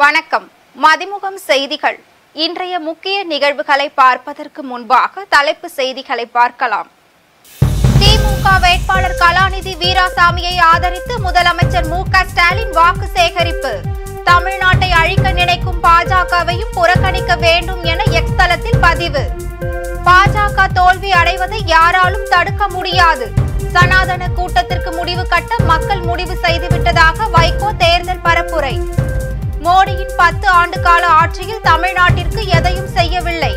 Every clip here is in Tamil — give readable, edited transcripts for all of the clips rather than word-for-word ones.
வணக்கம். மதிமுகம் செய்திகள். இன்றைய முக்கிய நிகழ்வுகளை பார்ப்பதற்கு முன்பாக தலைப்பு செய்திகளை பார்க்கலாம். திமுக வேட்பாளர் கலாநிதி வீராசாமியை ஆதரித்து முதலமைச்சர் மு.க.ஸ்டாலின் வாக்கு சேகரிப்பு. தமிழ்நாட்டை அழிக்க நினைக்கும் பாஜகவையும் புறக்கணிக்க வேண்டும் என எக்ஸ் தளத்தில் பதிவு. பாஜக தோல்வி அடைவதை யாராலும் தடுக்க முடியாது. சனாதன கூட்டத்திற்கு முடிவு கட்ட மக்கள் முடிவு செய்துவிட்டதாக வைகோ தேர்தல் பரப்புரை. மோடியின் 10 ஆண்டு கால ஆட்சியில் தமிழ்நாட்டிற்கு எதையும் செய்யவில்லை.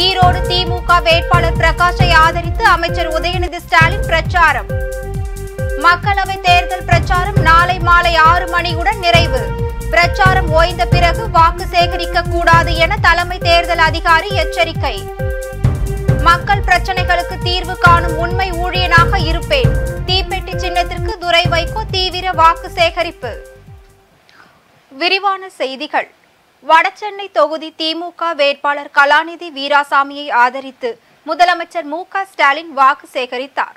ஈரோடு திமுக வேட்பாளர் பிரகாஷை ஆதரித்து அமைச்சர் உதயநிதி ஸ்டாலின் பிரச்சாரம். மக்களவை தேர்தல் பிரச்சாரம் நாளை மாலை 6 மணியுடன் நிறைவு. பிரச்சாரம் ஓய்ந்த பிறகு வாக்கு சேகரிக்க கூடாது என தலைமை தேர்தல் அதிகாரி எச்சரிக்கை. மக்கள் பிரச்சனைகளுக்கு தீர்வு காணும் உண்மை ஊழியனாக இருப்பேன். தீப்பெட்டி சின்னத்திற்கு துரை வைகோ தீவிர வாக்கு சேகரிப்பு. விரிவான செய்திகள். வடசென்னை தொகுதி திமுக வேட்பாளர் கலாநிதி வீராசாமியை ஆதரித்து முதலமைச்சர் மு.க.ஸ்டாலின் வாக்கு சேகரித்தார்.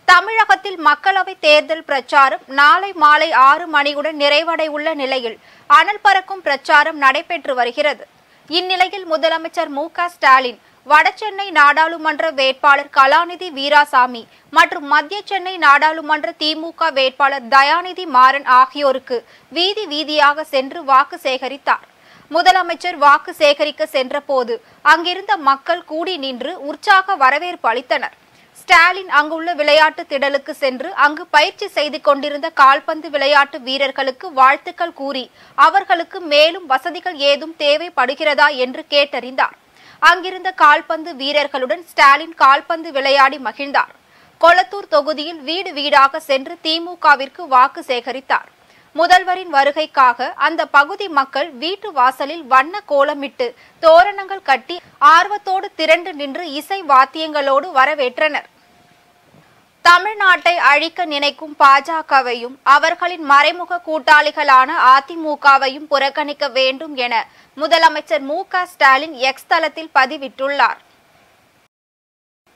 தமிழகத்தில் மக்களவை தேர்தல் பிரச்சாரம் நாளை மாலை 6 மணியுடன் நிறைவடை உள்ள நிலையில் அனல் பறக்கும் பிரச்சாரம் நடைபெற்று வருகிறது. இந்நிலையில் முதலமைச்சர் மு.க.ஸ்டாலின் வடசென்னை நாடாளுமன்ற வேட்பாளர் கலாநிதி வீராசாமி மற்றும் மத்திய சென்னை நாடாளுமன்ற திமுக வேட்பாளர் தயாநிதி மாறன் ஆகியோருக்கு வீதி வீதியாக சென்று வாக்கு சேகரித்தார். முதலமைச்சர் வாக்கு சேகரிக்க சென்ற போது அங்கிருந்த மக்கள் கூடி நின்று உற்சாக வரவேற்பு அளித்தனர். ஸ்டாலின் அங்குள்ள விளையாட்டு திடலுக்கு சென்று அங்கு பயிற்சி செய்து கொண்டிருந்த கால்பந்து விளையாட்டு வீரர்களுக்கு வாழ்த்துக்கள் கூறி அவர்களுக்கு மேலும் வசதிகள் ஏதும் தேவைப்படுகிறதா என்று கேட்டறிந்தார். அங்கிருந்த கால்பந்து வீரர்களுடன் ஸ்டாலின் கால்பந்து விளையாடி மகிழ்ந்தார். கொளத்தூர் தொகுதியில் வீடு வீடாக சென்று திமுகவிற்கு வாக்கு சேகரித்தார். முதல்வரின் வருகைக்காக அந்த பகுதி மக்கள் வீட்டு வாசலில் வண்ண கோலமிட்டு தோரணங்கள் கட்டி ஆர்வத்தோடு திரண்டு நின்று இசை வாத்தியங்களோடு வரவேற்றனர். தமிழ்நாட்டை அழிக்க நினைக்கும் பாஜகவையும் அவர்களின் மறைமுக கூட்டாளிகளான அதிமுகவையும் புறக்கணிக்க வேண்டும் என முதலமைச்சர் மு.க.ஸ்டாலின் எக்ஸ் தளத்தில் பதிவிட்டுள்ளார்.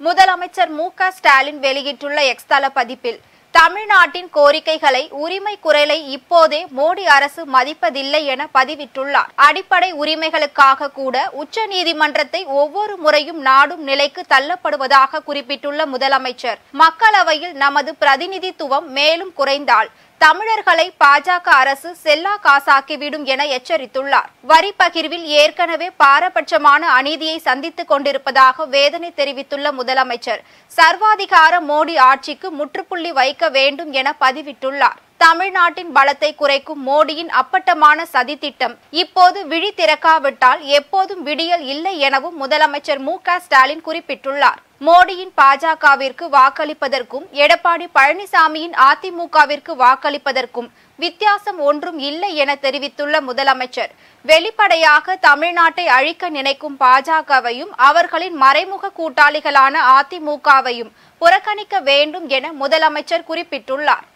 முதலமைச்சர் மு.க.ஸ்டாலின் வெளியிட்டுள்ள எக்ஸ் தள பதிப்பில் தமிழ்நாட்டின் கோரிக்கைகளை உரிமை குரலை இப்போதே மோடி அரசு மதிப்பதில்லை என பதிவிட்டுள்ளார். அடிப்படை உரிமைகளுக்காக கூட உச்ச நீதிமன்றத்தை ஒவ்வொரு முறையும் நாடும் நிலைக்கு தள்ளப்படுவதாக குறிப்பிட்டுள்ள முதலமைச்சர் மக்களவையில் நமது பிரதிநிதித்துவம் மேலும் குறைந்தால் தமிழர்களை பாஜக அரசு செல்லா காசாக்கிவிடும் என எச்சரித்துள்ளார். வரி பகிர்வில் ஏற்கனவே பாரபட்சமான அநீதியை சந்தித்துக் கொண்டிருப்பதாக வேதனை தெரிவித்துள்ள முதலமைச்சர் சர்வாதிகார மோடி ஆட்சிக்கு முற்றுப்புள்ளி வைக்க வேண்டும் என பதிவிட்டுள்ளார். தமிழ்நாட்டின் பலத்தை குறைக்கும் மோடியின் அப்பட்டமான சதித்திட்டம் இப்போது விழி திறக்காவிட்டால் எப்போதும் விடியல் இல்லை எனவும் முதலமைச்சர் மு.க.ஸ்டாலின் குறிப்பிட்டுள்ளார். மோடியின் பாஜகவிற்கு வாக்களிப்பதற்கும் எடப்பாடி பழனிசாமியின் அதிமுகவிற்கு வாக்களிப்பதற்கும் வித்தியாசம் ஒன்றும் இல்லை என தெரிவித்துள்ள முதலமைச்சர் வெளிப்படையாக தமிழ்நாட்டை அழிக்க நினைக்கும் பாஜகவையும் அவர்களின் மறைமுக கூட்டாளிகளான அதிமுகவையும் புறக்கணிக்க வேண்டும் என முதலமைச்சர் குறிப்பிட்டுள்ளார்.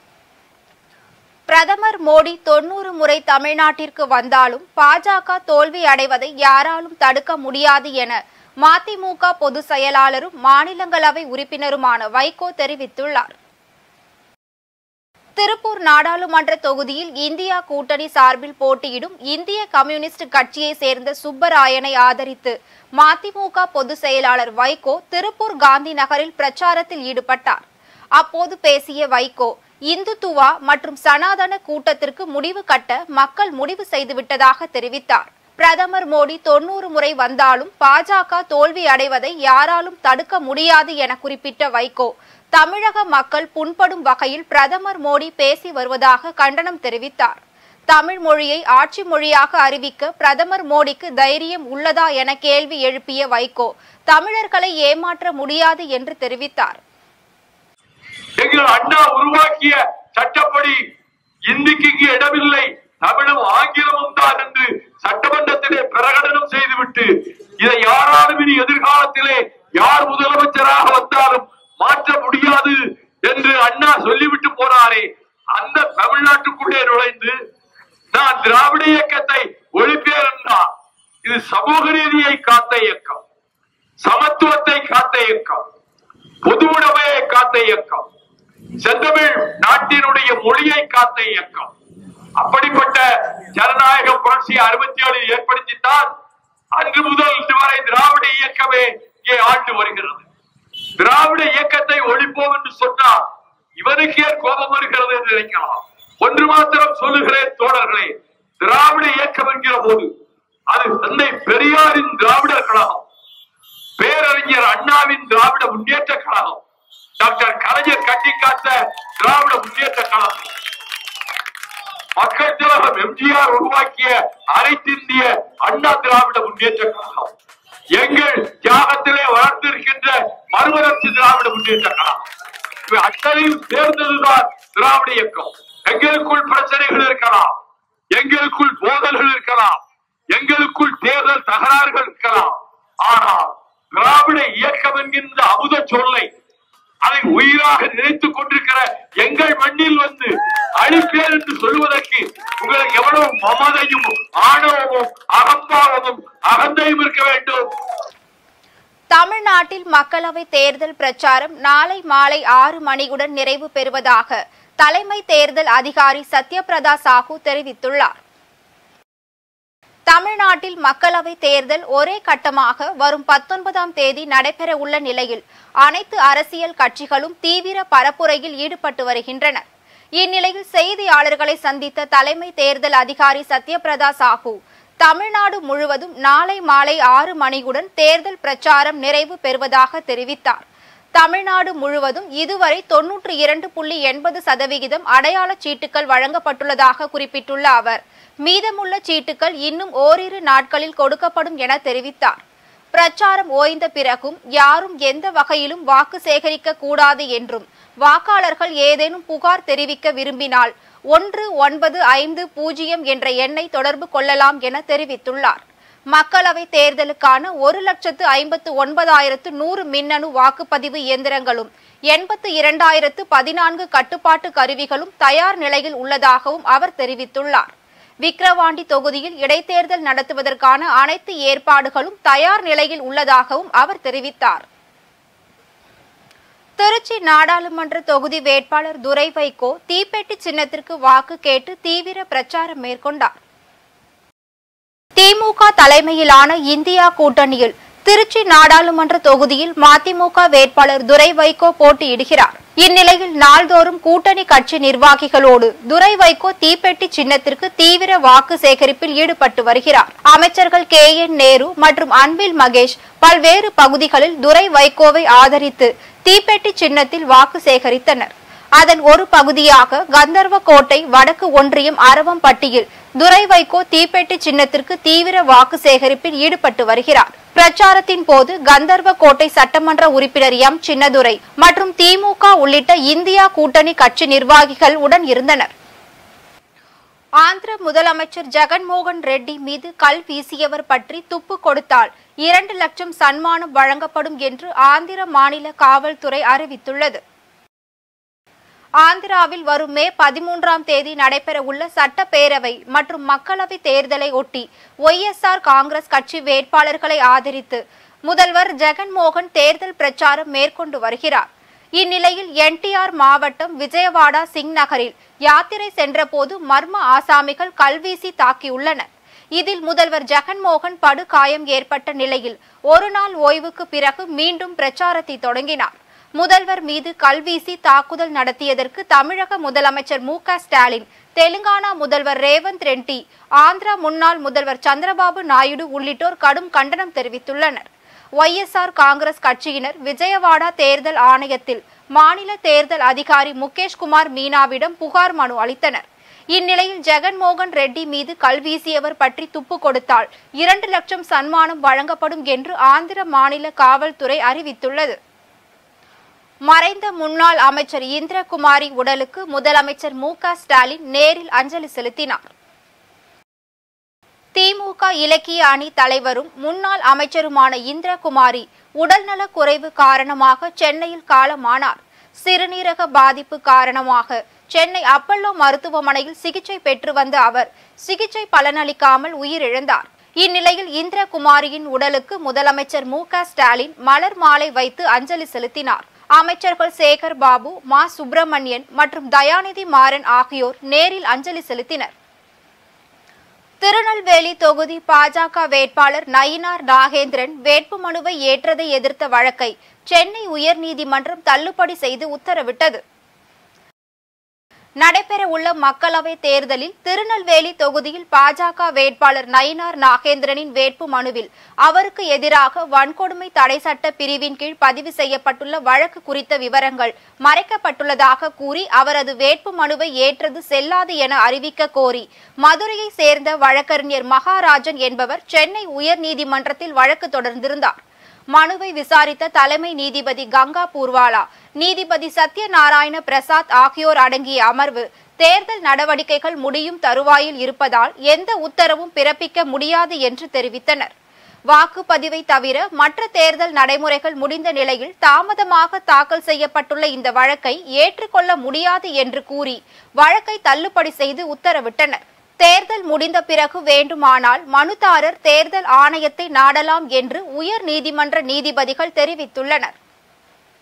பிரதமர் மோடி 90 முறை தமிழ்நாட்டிற்கு வந்தாலும் பாஜக தோல்வி அடைவதை யாராலும் தடுக்க முடியாது என மதிமுக பொதுச் செயலாளரும் மாநிலங்களவை உறுப்பினருமான வைகோ தெரிவித்துள்ளார். திருப்பூர் நாடாளுமன்ற தொகுதியில் இந்தியா கூட்டணி சார்பில் போட்டியிடும் இந்திய கம்யூனிஸ்ட் கட்சியை சேர்ந்த சுப்பராயனை ஆதரித்து மதிமுக பொதுச் செயலாளர் வைகோ திருப்பூர் காந்தி நகரில் பிரச்சாரத்தில் ஈடுபட்டார். அப்போது பேசிய வைகோ இந்துத்துவா மற்றும் சனாதன கூட்டத்திற்கு முடிவு கட்ட மக்கள் முடிவு செய்துவிட்டதாக தெரிவித்தார். பிரதமர் மோடி 90 முறை வந்தாலும் பாஜக தோல்வி அடைவதை யாராலும் தடுக்க முடியாது என குறிப்பிட்ட வைகோ தமிழக மக்கள் புண்படும் வகையில் பிரதமர் மோடி பேசி வருவதாக கண்டனம் தெரிவித்தார். தமிழ் மொழியை ஆட்சி மொழியாக அறிவிக்க பிரதமர் மோடிக்கு தைரியம் உள்ளதா என கேள்வி எழுப்பிய வைகோ தமிழர்களை ஏமாற்ற முடியாது என்று தெரிவித்தார். எங்கள் அண்ணா உருவாக்கிய சட்டப்படி இந்திக்கு இங்கு இடமில்லை, தமிழும் ஆங்கிலமும் தான் என்று சட்டமன்றத்திலே பிரகடனம் செய்துவிட்டு இதை யாராலும் இனி எதிர்காலத்திலே யார் முதலமைச்சராக வந்தாலும் மாற்ற முடியாது என்று அண்ணா சொல்லிவிட்டு போனாரே, அந்த தமிழ்நாட்டுக்குள்ளே நுழைந்து நான் திராவிட இயக்கத்தை ஒழிப்பேன் என்றார். இது சமூக நீதியை காத்த இயக்கம், சமத்துவத்தை காத்த இயக்கம், பொது உடைமையை காத்த இயக்கம், செந்தமிழ் நாட்டினுடைய மொழியை காத்த இயக்கம். அப்படிப்பட்ட ஜனநாயக புரட்சி 67 ஏற்படுத்தித்தான் அன்று முதல் இதுவரை திராவிட இயக்கமே இங்கே ஆண்டு வருகிறது. திராவிட இயக்கத்தை ஒழிப்போம் என்று சொன்னால் இவனுக்கே கோபம் வருகிறது என்று நினைக்கலாம். ஒன்று மாத்திரம் சொல்லுகிறேன் தோழர்களே, திராவிட இயக்கம் என்கிற போது அது தந்தை பெரியாரின் திராவிடர் கழகம், பேரறிஞர் அண்ணாவின் திராவிட முன்னேற்ற கழகம், டாக்டர் கலைஞர் கட்டிக்காட்ட திராவிட முன்னேற்ற கழகம், மக்கள் திலகம் எம்ஜிஆர் உருவாக்கிய அனைத்திந்திய அண்ணா திராவிட முன்னேற்ற கழகம், எங்கள் தியாகத்திலே வளர்ந்திருக்கின்ற மறுமலர்ச்சி திராவிட முன்னேற்ற கழகம், அத்தனையும் சேர்ந்ததுதான் திராவிட இயக்கம். எங்களுக்குள் பிரச்சனைகள் இருக்கலாம், எங்களுக்குள் மோதல்கள் இருக்கலாம், எங்களுக்குள் தேர்தல் தகராறுகள் இருக்கலாம். ஆனால் திராவிட இயக்கம் என்கின்ற அமுத சொல்லை அதை உயிராக நினைத்துக் கொண்டிருக்கிற எங்கள் மண்ணில் வந்து அழிப்பேர் என்று சொல்வதற்கு உங்களுக்கு எவ்வளவு மமதையும் ஆணவமும் அகம்பாவமும் அகந்தையும் இருக்க வேண்டும். தமிழ்நாட்டில் மக்களவை தேர்தல் பிரச்சாரம் நாளை மாலை 6 மணியுடன் நிறைவு பெறுவதாக தலைமை தேர்தல் அதிகாரி சத்யபிரதா சாஹூ தெரிவித்துள்ளார். தமிழ்நாட்டில் மக்களவை தேர்தல் ஒரே கட்டமாக வரும் 19ஆம் தேதி நடைபெற உள்ள நிலையில் அனைத்து அரசியல் கட்சிகளும் தீவிர பரப்புரையில் ஈடுபட்டு வருகின்றனர். இந்நிலையில் செய்தியாளர்களை சந்தித்த தலைமை தேர்தல் அதிகாரி சத்யபிரதா சாஹூ தமிழ்நாடு முழுவதும் நாளை மாலை 6 மணியுடன் தேர்தல் பிரச்சாரம் நிறைவு பெறுவதாக தெரிவித்தார். தமிழ்நாடு முழுவதும் இதுவரை 92.80% அடையாள சீட்டுகள் வழங்கப்பட்டுள்ளதாக குறிப்பிட்டுள்ள அவர், மீதமுள்ள சீட்டுகள் இன்னும் ஓரிரு நாட்களில் கொடுக்கப்படும் என தெரிவித்தார். பிரச்சாரம் ஓய்ந்த பிறகும் யாரும் எந்த வகையிலும் வாக்கு சேகரிக்க கூடாது என்றும், வாக்காளர்கள் ஏதேனும் புகார் தெரிவிக்க விரும்பினால் 1950 என்ற எண்ணை தொடர்பு கொள்ளலாம் என தெரிவித்துள்ளார். மக்களவை தேர்தலுக்கான 1,59,100 மின்னணு வாக்குப்பதிவு இயந்திரங்களும் 82,014 கட்டுப்பாட்டு கருவிகளும் தயார் நிலையில் உள்ளதாகவும் அவர் தெரிவித்துள்ளார். விக்கிரவாண்டி தொகுதியில் இடைத்தேர்தல் நடத்துவதற்கான அனைத்து ஏற்பாடுகளும் தயார் நிலையில் உள்ளதாகவும் அவர் தெரிவித்தார். திருச்சி நாடாளுமன்ற தொகுதி வேட்பாளர் துரை வைகோ தீப்பெட்டி சின்னத்திற்கு வாக்கு கேட்டு தீவிர பிரச்சாரம் மேற்கொண்டார். திமுக தலைமையிலான இந்தியா கூட்டணியில் திருச்சி நாடாளுமன்ற தொகுதியில் மதிமுக வேட்பாளர் துரை வைகோ போட்டியிடுகிறார். இந்நிலையில் நாள்தோறும் கூட்டணி கட்சி நிர்வாகிகளோடு துரை வைகோ தீப்பெட்டி சின்னத்திற்கு தீவிர வாக்கு சேகரிப்பில் ஈடுபட்டு வருகிறார். அமைச்சர்கள் KN நேரு மற்றும் அன்பில் மகேஷ் பல்வேறு பகுதிகளில் துரை வைகோவை ஆதரித்து தீப்பெட்டி சின்னத்தில் வாக்கு சேகரித்தனர். அதன் ஒரு பகுதியாக கந்தர்வக்கோட்டை வடக்கு ஒன்றியம் அரவம்பட்டியில் துரை வைகோ தீப்பெட்டி சின்னத்திற்கு தீவிர வாக்கு சேகரிப்பில் ஈடுபட்டு வருகிறார். பிரச்சாரத்தின் போது கந்தர்வக்கோட்டை சட்டமன்ற உறுப்பினர் M சின்னதுரை மற்றும் திமுக உள்ளிட்ட இந்தியா கூட்டணி கட்சி நிர்வாகிகள் உடன் இருந்தனர். ஆந்திர முதலமைச்சர் ஜெகன்மோகன் ரெட்டி மீது கல் வீசியவர் பற்றி துப்பு கொடுத்தால் 2 லட்சம் சன்மானம் வழங்கப்படும் என்று ஆந்திர மாநில காவல்துறை அறிவித்துள்ளது. ஆந்திராவில் வரும் மே 13ஆம் தேதி நடைபெற உள்ள சட்டப்பேரவை மற்றும் மக்களவை தேர்தலை ஒட்டி YSR காங்கிரஸ் கட்சி வேட்பாளர்களை ஆதரித்து முதல்வர் ஜெகன்மோகன் தேர்தல் பிரச்சாரம் மேற்கொண்டு வருகிறார். இந்நிலையில் NTR மாவட்டம் விஜயவாடா சிங் நகரில் யாத்திரை சென்றபோது மர்ம ஆசாமிகள் கல்வீசி தாக்கியுள்ளனர். இதில் முதல்வர் ஜெகன்மோகன் படுகாயம் ஏற்பட்ட நிலையில் ஒரு நாள் ஓய்வுக்கு பிறகு மீண்டும் பிரச்சாரத்தை தொடங்கினார். முதல்வர் மீது கல்வீசி தாக்குதல் நடத்தியதற்கு தமிழக முதலமைச்சர் MK ஸ்டாலின், தெலுங்கானா முதல்வர் ரேவந்த் ரெட்டி, ஆந்திரா முன்னாள் முதல்வர் சந்திரபாபு நாயுடு உள்ளிட்டோர் கடும் கண்டனம் தெரிவித்துள்ளனர். YSR காங்கிரஸ் கட்சியினர் விஜயவாடா தேர்தல் ஆணையத்தில் மாநில தேர்தல் அதிகாரி முகேஷ்குமார் மீனாவிடம் புகார் மனு அளித்தனர். இந்நிலையில் ஜெகன்மோகன் ரெட்டி மீது கல்வீசியவர் பற்றி துப்பு கொடுத்தால் 2 லட்சம் சன்மானம் வழங்கப்படும் என்று ஆந்திர மாநில காவல்துறை அறிவித்துள்ளது. மறைந்த முன்னாள் அமைச்சர் இந்திரகுமாரி உடலுக்கு முதலமைச்சர் MK ஸ்டாலின் நேரில் அஞ்சலி செலுத்தினார். திமுக இலக்கிய அணி தலைவரும் முன்னாள் அமைச்சருமான இந்திரகுமாரி உடல்நலக் குறைவு காரணமாக சென்னையில் காலமானார். சிறுநீரக பாதிப்பு காரணமாக சென்னை அப்பல்லோ மருத்துவமனையில் சிகிச்சை பெற்று வந்த அவர் சிகிச்சை பலனளிக்காமல் உயிரிழந்தார். இந்நிலையில் இந்திரகுமாரியின் உடலுக்கு முதலமைச்சர் MK ஸ்டாலின் மலர் மாலை வைத்து அஞ்சலி செலுத்தினார். அமைச்சர்கள் சேகர் பாபு, மா சுப்பிரமணியன் மற்றும் தயாநிதி மாறன் ஆகியோர் நேரில் அஞ்சலி செலுத்தினர். திருநெல்வேலி தொகுதி பாஜக வேட்பாளர் நயினார் நாகேந்திரன் வேட்புமனுவை ஏற்றதை எதிர்த்த வழக்கை சென்னை உயர்நீதிமன்றம் தள்ளுபடி செய்து உத்தரவிட்டது. நடைபெறவுள்ள மக்களவைத் தேர்தலில் திருநெல்வேலி தொகுதியில் பாஜக வேட்பாளர் நயினார் நாகேந்திரனின் வேட்பு மனுவில் அவருக்கு எதிராக வன்கொடுமை தடை சட்ட பிரிவின் கீழ் பதிவு செய்யப்பட்டுள்ள வழக்கு குறித்த விவரங்கள் மறைக்கப்பட்டுள்ளதாக கூறி அவரது வேட்பு மனுவை ஏற்றது செல்லாது என அறிவிக்க கோரி மதுரையை சேர்ந்த வழக்கறிஞர் மகாராஜன் என்பவர் சென்னை உயர்நீதிமன்றத்தில் வழக்கு தொடர்ந்திருந்தார். மனுவை விசாரித்த தலைமை நீதிபதி கங்கா பூர்வாலா, நீதிபதி சத்யநாராயண பிரசாத் ஆகியோர் அடங்கிய அமர்வு தேர்தல் நடவடிக்கைகள் முடியும் தருவாயில் இருப்பதால் எந்த உத்தரவும் பிறப்பிக்க முடியாது என்று தெரிவித்தனர். வாக்குப்பதிவை தவிர மற்ற தேர்தல் நடைமுறைகள் முடிந்த நிலையில் தாமதமாக தாக்கல் செய்யப்பட்டுள்ள இந்த வழக்கை ஏற்றுக்கொள்ள முடியாது என்று கூறி வழக்கை தள்ளுபடி செய்து உத்தரவிட்டனர். தேர்தல் முடிந்த பிறகு வேண்டுமானால் மனுதாரர் தேர்தல் ஆணையத்தை நாடலாம் என்று உயர் நீதிமன்ற நீதிபதிகள் தெரிவித்துள்ளனர்.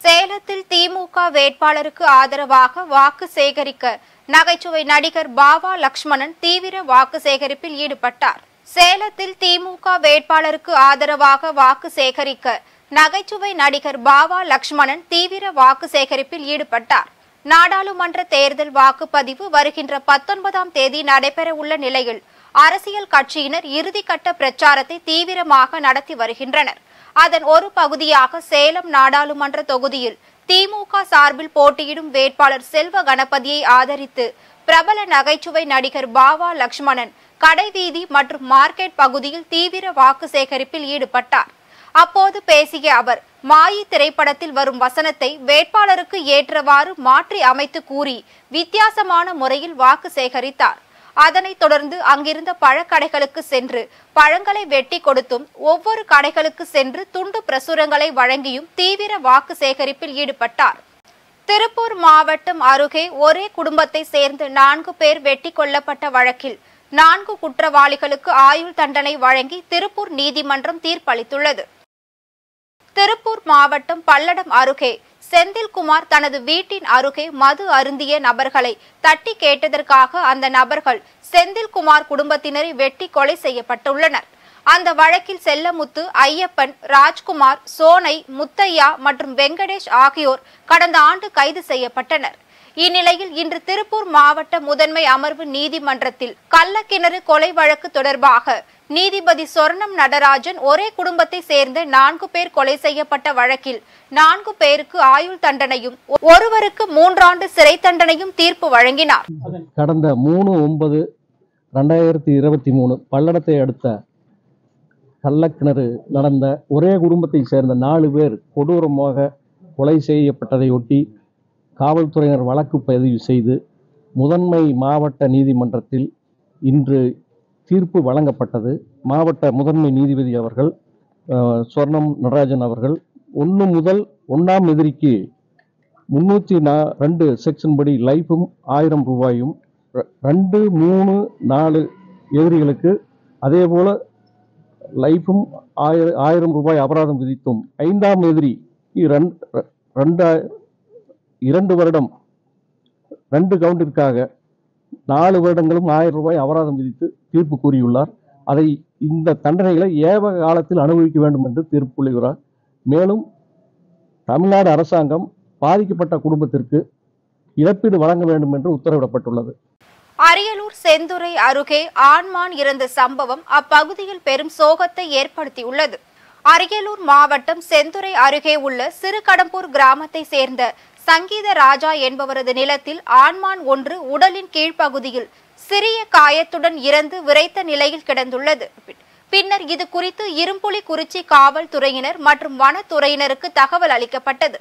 சேலத்தில் திமுக வேட்பாளருக்கு ஆதரவாக வாக்கு சேகரிக்க நகைச்சுவை நடிகர் பாவா லட்சுமணன் தீவிர வாக்கு சேகரிப்பில் ஈடுபட்டார். சேலத்தில் திமுக வேட்பாளருக்கு ஆதரவாக வாக்கு சேகரிக்க நகைச்சுவை நடிகர் பாவா லட்சுமணன் தீவிர வாக்கு சேகரிப்பில் ஈடுபட்டார். நாடாளுமன்ற தேர்தல் வாக்குப்பதிவு வருகின்ற 19ஆம் தேதி நடைபெற உள்ள நிலையில் அரசியல் கட்சியினர் இறுதிக்கட்ட பிரச்சாரத்தை தீவிரமாக நடத்தி வருகின்றனர். அதன் ஒரு பகுதியாக சேலம் நாடாளுமன்ற தொகுதியில் திமுக சார்பில் போட்டியிடும் வேட்பாளர் செல்வ கணபதியை ஆதரித்து பிரபல நகைச்சுவை நடிகர் பாவா லட்சுமணன் கடைவீதி மற்றும் மார்க்கெட் பகுதியில் தீவிர வாக்கு சேகரிப்பில் ஈடுபட்டார். அப்போது பேசிய அவர், மாயி திரைப்படத்தில் வரும் வசனத்தை வேட்பாளருக்கு ஏற்றவாறு மாற்றி அமைத்து கூறி வித்தியாசமான முறையில் வாக்கு சேகரித்தார். அதனைத் தொடர்ந்து அங்கிருந்த பழக்கடைகளுக்கு சென்று பழங்களை வெட்டி கொடுத்தும் ஒவ்வொரு கடைகளுக்கு சென்று துண்டு பிரசுரங்களை வழங்கியும் தீவிர வாக்கு சேகரிப்பில் ஈடுபட்டார். திருப்பூர் மாவட்டம் அருகே ஒரே குடும்பத்தை சேர்ந்து 4 பேர் வெட்டி கொல்லப்பட்ட வழக்கில் 4 குற்றவாளிகளுக்கு ஆயுள் தண்டனை வழங்கி திருப்பூர் நீதிமன்றம் தீர்ப்பளித்துள்ளது. திருப்பூர் மாவட்டம் பல்லடம் அருகே செந்தில்குமார் தனது வீட்டின் அருகே மது அருந்திய நபர்களை தட்டி கேட்டதற்காக அந்த நபர்கள் செந்தில்குமார் குடும்பத்தினரை வெட்டி கொலை செய்யப்பட்டுள்ளனர். அந்த வழக்கில் செல்லமுத்து, ஐயப்பன், ராஜ்குமார், சோனை, முத்தையா மற்றும் வெங்கடேஷ் ஆகியோர் கடந்த ஆண்டு கைது செய்யப்பட்டனர். இந்நிலையில் இன்று திருப்பூர் மாவட்ட முதன்மை அமர்வு நீதிமன்றத்தில் கள்ளக்கிணறு கொலை வழக்கு தொடர்பாக நீதிபதி சொர்ணம் நடராஜன் ஒரே குடும்பத்தை சேர்ந்த 4 பேர் கொலை செய்யப்பட்ட வழக்கில் 4 பேருக்கு ஆயுள் தண்டனையும் ஒருவருக்கு 3 ஆண்டு சிறை தண்டனையும் தீர்ப்பு வழங்கினார். கடந்த 3/9/2023 பல்லடத்தை அடுத்த கள்ளக்கிணறு நடந்த ஒரே குடும்பத்தை சேர்ந்த 4 பேர் கொடூரமாக கொலை செய்யப்பட்டதையொட்டி காவல்துறையினர் வழக்கு பதிவு செய்து முதன்மை மாவட்ட நீதிமன்றத்தில் இன்று தீர்ப்பு வழங்கப்பட்டது. மாவட்ட முதன்மை நீதிபதி அவர்கள் சொர்ணம் நடராஜன் அவர்கள் 1 முதல் 1ஆம் எதிரிக்கு 302 செக்ஷன் படி லைஃபும் 1000 ரூபாயும், 2, 3, 4 எதிரிகளுக்கு அதே போல லைஃபும் 1000 ரூபாய் அபராதம் விதித்தும், 5ஆம் எதிரி 2 வருடம் 2 கவுண்டிற்காக 4 வருடங்களும் 1000 ரூபாய் அபராதம் விதித்து தீர்ப்பு கூறியுள்ளார். அதை இந்த தண்டனைகளை ஏவக காலத்தில் அனுபவிக்க வேண்டும் என்று தீர்ப்பு கூறுகிறார். மேலும் தமிழ்நாடு அரசாங்கம் பாதிக்கப்பட்ட குடும்பத்திற்கு இழப்பீடு வழங்க வேண்டும் என்று உத்தரவிடப்பட்டுள்ளது. அரியலூர் செந்துறை அருகே ஆண்மான் இறந்த சம்பவம் அப்பகுதியில் பெரும் சோகத்தை ஏற்படுத்தியுள்ளது. அரியலூர் மாவட்டம் செந்துறை அருகே உள்ள சிறுகடம்பூர் கிராமத்தை சேர்ந்த சங்கீத ராஜா என்பவரது நிலத்தில் ஆண்மான் ஒன்று உடலின் கீழ்ப்பகுதியில் சிறிய காயத்துடன் இறந்து விரைத்த நிலையில் கிடந்துள்ளது. பின்னர் இது குறித்து இரும்புலிக்குறிச்சி காவல்துறையினர் மற்றும் வனத்துறையினருக்கு தகவல் அளிக்கப்பட்டது.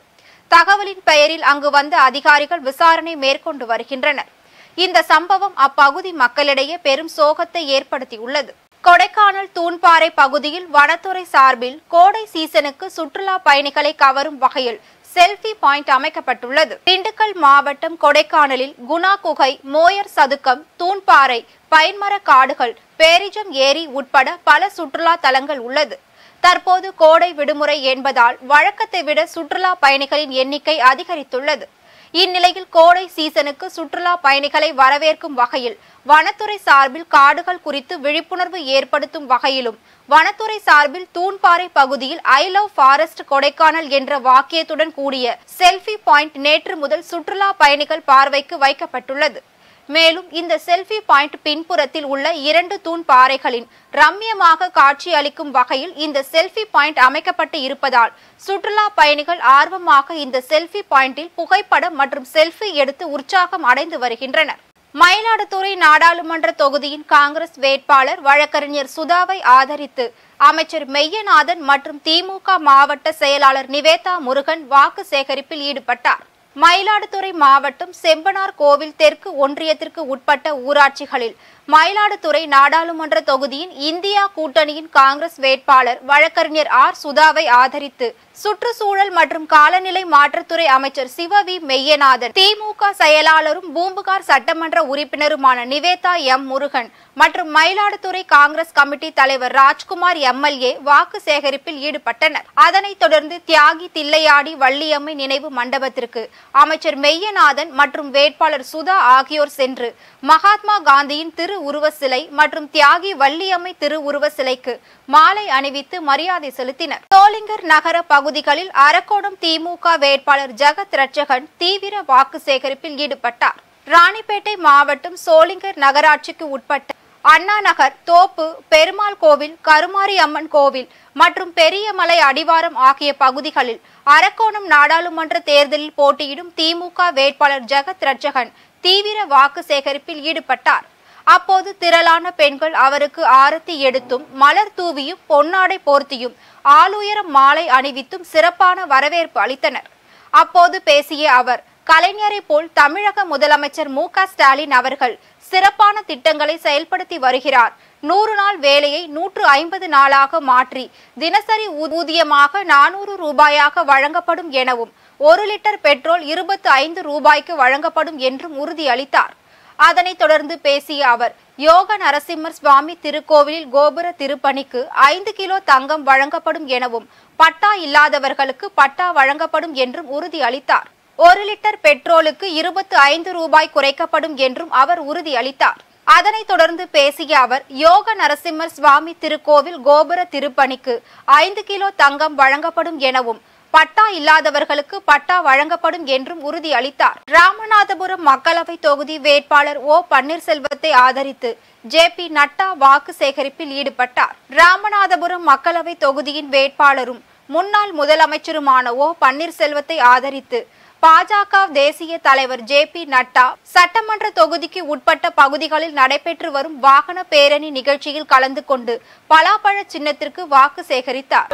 தகவலின் பெயரில் அங்கு வந்த அதிகாரிகள் விசாரணை மேற்கொண்டு வருகின்றனர். இந்த சம்பவம் அப்பகுதி மக்களிடையே பெரும் சோகத்தை ஏற்படுத்தியுள்ளது. கொடைக்கானல் தூண்பாறை பகுதியில் வனத்துறை சார்பில் கோடை சீசனுக்கு சுற்றுலா பயணிகளை கவரும் வகையில் செல்ஃபி பாயிண்ட் அமைக்கப்பட்டுள்ளது. திண்டுக்கல் மாவட்டம் கொடைக்கானலில் குணா குகை, மோயர் சதுக்கம், தூண்பாறை, பைன்மர காடுகள், பேரிஜம் ஏரி உட்பட பல சுற்றுலா தலங்கள் உள்ளது. தற்போது கோடை விடுமுறை என்பதால் வழக்கத்தை விட சுற்றுலா பயணிகளின் எண்ணிக்கை அதிகரித்துள்ளது. இந்நிலையில் கோடை சீசனுக்கு சுற்றுலா பயணிகளை வரவேற்கும் வகையில் வனத்துறை சார்பில் காடுகள் குறித்து விழிப்புணர்வு ஏற்படுத்தும் வகையிலும் வனத்துறை சார்பில் தூண்பாறை பகுதியில் ஐ லவ் ஃபாரஸ்ட் கொடைக்கானல் என்ற வாக்கியத்துடன் கூடிய செல்ஃபி பாயிண்ட் நேற்று முதல் சுற்றுலா பயணிகள் பார்வைக்கு வைக்கப்பட்டுள்ளது. மேலும் இந்த செல்ஃபி பாயிண்ட் பின்புறத்தில் உள்ள 2 தூண் பாறைகளின் ரம்மியமாக காட்சி அளிக்கும் வகையில் இந்த செல்ஃபி பாயிண்ட் அமைக்கப்பட்டு இருப்பதால் சுற்றுலா பயணிகள் ஆர்வமாக இந்த செல்ஃபி பாயிண்டில் புகைப்படம் மற்றும் செல்ஃபி எடுத்து உற்சாகம் அடைந்து வருகின்றனர். மயிலாடுதுறை நாடாளுமன்ற தொகுதியின் காங்கிரஸ் வேட்பாளர் வழக்கறிஞர் சுதாவை ஆதரித்து அமைச்சர் மெய்யநாதன் மற்றும் திமுக மாவட்ட செயலாளர் நிவேதா முருகன் வாக்கு சேகரிப்பில் ஈடுபட்டார். மயிலாடுதுறை மாவட்டம் செம்பனார் கோவில் தெற்கு ஒன்றியத்திற்கு உட்பட்ட ஊராட்சிகளில் மயிலாடுதுறை நாடாளுமன்ற தொகுதியின் இந்தியா கூட்டணியின் காங்கிரஸ் வேட்பாளர் வழக்கறிஞர் ஆர் சுதாவை ஆதரித்து சுற்றுச்சூழல் மற்றும் காலநிலை மாற்றத்துறை அமைச்சர் சிவவி மெய்யநாதன், திமுக செயலாளரும் பூம்புகார் சட்டமன்ற உறுப்பினருமான நிவேதா எம் முருகன் மற்றும் மயிலாடுதுறை காங்கிரஸ் கமிட்டி தலைவர் ராஜ்குமார் எம்எல்ஏ வாக்கு சேகரிப்பில் ஈடுபட்டனர். அதனைத் தொடர்ந்து தியாகி தில்லையாடி வள்ளியம்மை நினைவு மண்டபத்திற்கு அமைச்சர் மெய்யநாதன் மற்றும் வேட்பாளர் சுதா ஆகியோர் சென்று மகாத்மா காந்தியின் திரு உருவ சிலை மற்றும் தியாகி வள்ளியம்மை திரு உருவ சிலைக்கு மாலை அணிவித்து மரியாதை செலுத்தினர். சோளிங்கர் நகர பகுதிகளில் அரக்கோணம் திமுக வேட்பாளர் ஜெகத் ரட்சகன் தீவிர வாக்கு சேகரிப்பில் ஈடுபட்டார். ராணிப்பேட்டை மாவட்டம் சோளிங்கர் நகராட்சிக்கு உட்பட்ட அண்ணா நகர், தோப்பு, பெருமாள் கோவில், கருமாரி அம்மன் கோவில் மற்றும் பெரியமலை அடிவாரம் ஆகிய பகுதிகளில் அரக்கோணம் நாடாளுமன்ற தேர்தலில் போட்டியிடும் திமுக வேட்பாளர் ஜெகத் ரட்சகன் தீவிர வாக்கு சேகரிப்பில் ஈடுபட்டார். அப்போது திரளான பெண்கள் அவருக்கு ஆரத்தி எடுத்தும் மலர் தூவியும் பொன்னாடை போர்த்தியும் ஆளுயரம் மாலை அணிவித்தும் சிறப்பான வரவேற்பு அளித்தனர். அப்போது பேசிய அவர், கலைஞரை போல் தமிழக முதலமைச்சர் மு.க.ஸ்டாலின் அவர்கள் சிறப்பான திட்டங்களை செயல்படுத்தி வருகிறார். 100 நாள் வேலையை 150 நாளாக மாற்றி தினசரி ஊதியமாக 400 ரூபாயாக வழங்கப்படும் எனவும் 1 லிட்டர் பெட்ரோல் 25 ரூபாய்க்கு வழங்கப்படும் என்றும் உறுதியளித்தார். அதனைத் தொடர்ந்து பேசிய அவர், யோக நரசிம்மர் சுவாமி திருக்கோவிலில் கோபுர திருப்பணிக்கு 5 கிலோ தங்கம் வழங்கப்படும் எனவும் பட்டா இல்லாதவர்களுக்கு பட்டா வழங்கப்படும் என்றும் உறுதியளித்தார். 1 லிட்டர் பெட்ரோலுக்கு 25 ரூபாய் குறைக்கப்படும் என்றும் அவர் உறுதியளித்தார். அதனைத் தொடர்ந்து பேசிய அவர், யோக நரசிம்மர் சுவாமி திருக்கோவில் கோபுர திருப்பணிக்கு 5 கிலோ தங்கம் வழங்கப்படும் எனவும் பட்டா இல்லாதவர்களுக்கு பட்டா வழங்கப்படும் என்றும் உறுதியளித்தார். ராமநாதபுரம் மக்களவை தொகுதி வேட்பாளர் ஓ பன்னீர்செல்வத்தை ஆதரித்து ஜே.பி. நட்டா வாக்கு சேகரிப்பில் ஈடுபட்டார். ராமநாதபுரம் மக்களவை தொகுதியின் வேட்பாளரும் முன்னாள் முதலமைச்சருமான ஓ பன்னீர்செல்வத்தை ஆதரித்து பாஜக தேசிய தலைவர் ஜே.பி. நட்டா சட்டமன்ற தொகுதிக்கு உட்பட்ட பகுதிகளில் நடைபெற்று வரும் வாகன பேரணி நிகழ்ச்சியில் கலந்து கொண்டு பலாப்பழ சின்னத்திற்கு வாக்கு சேகரித்தார்.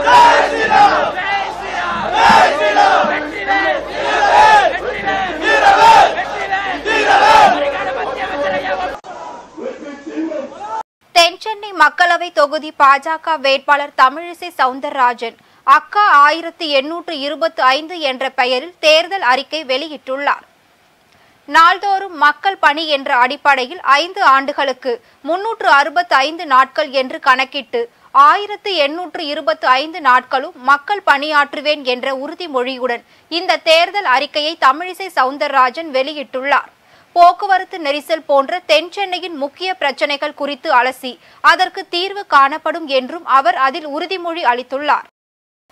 தென்சென்னை மக்களவை தொகுதி பாஜக வேட்பாளர் தமிழிசை சவுந்தரராஜன் அக்கா 1825 என்ற பெயரில் தேர்தல் அறிக்கை வெளியிட்டுள்ளார். நாள்தோறும் மக்கள் பணி என்ற அடிப்படையில் 5 ஆண்டுகளுக்கு 365 நாட்கள் என்று கணக்கிட்டு 1825 நாட்களும் மக்கள் பணியாற்றுவேன் என்ற உறுதிமொழியுடன் இந்த தேர்தல் அறிக்கையை தமிழிசை சவுந்தரராஜன் வெளியிட்டுள்ளார். போக்குவரத்து நெரிசல் போன்ற தென் சென்னையின் முக்கிய பிரச்சனைகள் குறித்து அலசி அதற்கு தீர்வு காணப்படும் என்றும் அவர் அதில் உறுதிமொழி அளித்துள்ளார்.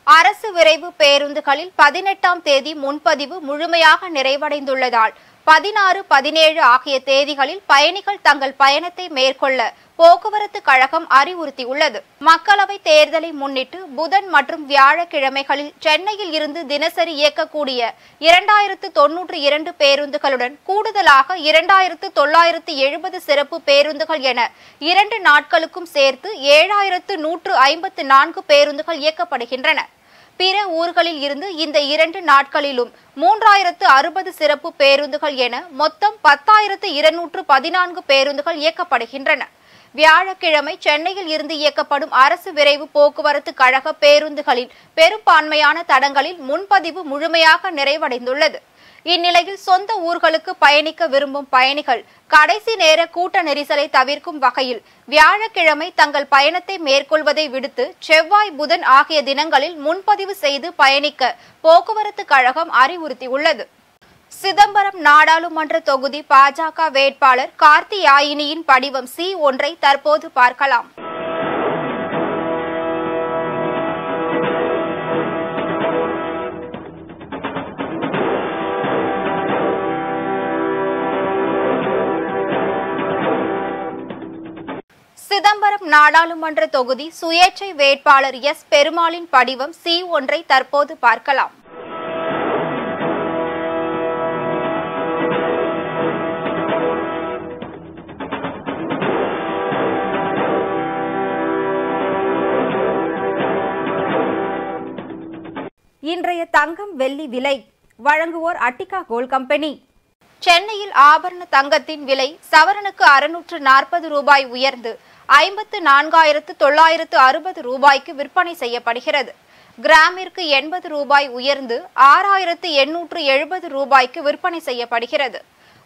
அரசு விரைவு பேருந்துகளில் 18ஆம் தேதி முன்பதிவு முழுமையாக நிறைவடைந்துள்ளதால் 16, 17 ஆகிய தேதிகளில் பயணிகள் தங்கள் பயணத்தை மேற்கொள்ள போக்குவரத்து கழகம் அறிவுறுத்தியுள்ளது. மக்களவை தேர்தலை முன்னிட்டு புதன் மற்றும் வியாழக்கிழமைகளில் சென்னையில் இருந்து தினசரி இயக்கக்கூடிய 2092 பேருந்துகளுடன் கூடுதலாக 2970 சிறப்பு பேருந்துகள் என 2 நாட்களுக்கும் சேர்த்து 7154 பேருந்துகள் இயக்கப்படுகின்றன. பிற ஊர்களில் இருந்து இந்த 2 நாட்களிலும் 3060 சிறப்பு பேருந்துகள் என மொத்தம் 10,214 பேருந்துகள் இயக்கப்படுகின்றன. வியாழக்கிழமை சென்னையில் இருந்து இயக்கப்படும் அரசு விரைவு போக்குவரத்து கழக பேருந்துகளில் பெரும்பான்மையான தடங்களில் முன்பதிவு முழுமையாக நிறைவடைந்துள்ளது. இந்நிலையில் சொந்த ஊர்களுக்கு பயணிக்க விரும்பும் பயணிகள் கடைசி நேர கூட்ட நெரிசலை தவிர்க்கும் வகையில் வியாழக்கிழமை தங்கள் பயணத்தை மேற்கொள்வதை விடுத்து செவ்வாய், புதன் ஆகிய தினங்களில் முன்பதிவு செய்து பயணிக்க போக்குவரத்து கழகம் அறிவுறுத்தியுள்ளது. சிதம்பரம் நாடாளுமன்ற தொகுதி பாஜக வேட்பாளர் கார்த்தியாயினியின் படிவம் C1 தற்போது பார்க்கலாம். சிதம்பரம் நாடாளுமன்ற தொகுதி சுயேட்சை வேட்பாளர் S. பெருமாளின் படிவம் C1 தற்போது பார்க்கலாம். இன்றைய தங்கம் வெள்ளி விலை வழங்குவோர் அட்டிகா கோல்ட் கம்பெனி. சென்னையில் ஆபரண தங்கத்தின் விலை சவரனுக்கு 640 ரூபாய் உயர்ந்து 54,960 ரூபாய்க்கு விற்பனை செய்யப்படுகிறது. கிராமிற்கு 80 ரூபாய் உயர்ந்து 6,870 ரூபாய்க்கு விற்பனை செய்யப்படுகிறது.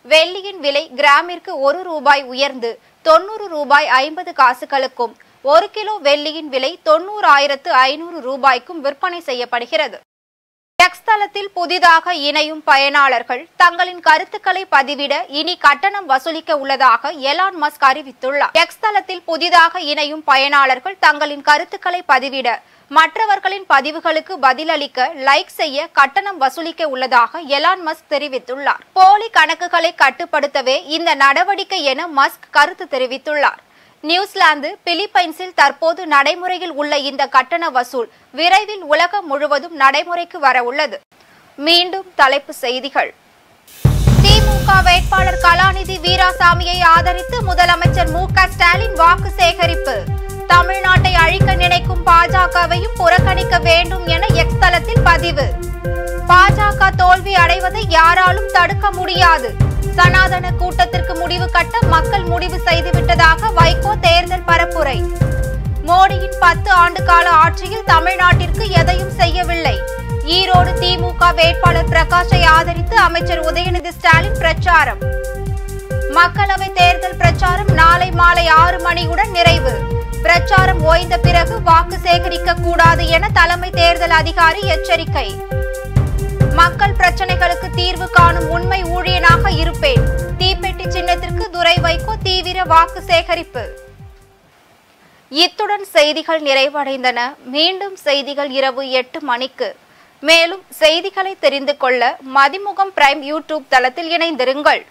வெள்ளியின் விலை கிராமிற்கு 1 ரூபாய் உயர்ந்து 90 ரூபாய் 50 காசுகளுக்கும் 1 கிலோ வெள்ளியின் விலை 90,500 ரூபாய்க்கும் விற்பனை செய்யப்படுகிறது. எக்ஸ் தளத்தில் புதிதாக இணையும் பயனாளர்கள் தங்களின் கருத்துக்களை பதிவிட இனி கட்டணம் வசூலிக்க உள்ளதாக எலான் மஸ்க் அறிவித்துள்ளார். எக்ஸ் தளத்தில் புதிதாக இணையும் பயனாளர்கள் தங்களின் கருத்துக்களை பதிவிட மற்றவர்களின் பதிவுகளுக்கு பதிலளிக்க லைக் செய்ய கட்டணம் வசூலிக்க உள்ளதாக எலான் மஸ்க் தெரிவித்துள்ளார். போலி கணக்குகளை கட்டுப்படுத்தவே இந்த நடவடிக்கை என மஸ்க் கருத்து தெரிவித்துள்ளார். நியூசிலாந்து, பிலிப்பைன்ஸில் தற்போது நடைமுறையில் உள்ள இந்த கட்டண வசூல் விரைவில் உலகம் முழுவதும் நடைமுறைக்கு வர உள்ளது. மீண்டும் தலைப்புச் செய்திகள். திமுக வேட்பாளர் கலாநிதி வீராசாமியை ஆதரித்து முதலமைச்சர் மு.க. ஸ்டாலின் வாக்கு சேகரிப்பு. தமிழ்நாட்டை அழிக்க நினைக்கும் பாஜகவையும் புறக்கணிக்க வேண்டும் என எக்ஸ் தளத்தில் பதிவு. பாஜக தோல்வி அடைவதை யாராலும் தடுக்க முடியாது. சனாதன கூட்டத்திற்கு முடிவு கட்ட மக்கள் முடிவு செய்துவிட்டதாக வைகோ தேர்தல் பரப்புரை. மோடியின் 10 ஆண்டு கால ஆட்சியில் தமிழ்நாட்டிற்கு எதையும் செய்யவில்லை. ஈரோடு திமுக வேட்பாளர் பிரகாஷை ஆதரித்து அமைச்சர் உதயநிதி ஸ்டாலின் பிரச்சாரம். மக்களவை தேர்தல் பிரச்சாரம் நாளை மாலை 6 மணியுடன் நிறைவு. பிரச்சாரம் ஓய்ந்த பிறகு வாக்கு சேகரிக்க கூடாது என தலைமை தேர்தல் அதிகாரி எச்சரிக்கை. மக்கள் பிரச்சனைகளுக்கு தீர்வு காணும் உண்மை ஊழியனாக இருப்பேன். தீப்பெட்டி சின்னத்திற்கு துரை வைகோ தீவிர வாக்கு சேகரிப்பு. இத்துடன் செய்திகள் நிறைவடைந்தன. மீண்டும் செய்திகள் இரவு 8 மணிக்கு. மேலும் செய்திகளை தெரிந்து கொள்ள மதிமுகம் பிரைம் யூடியூப் தளத்தில் இணைந்திருங்கள்.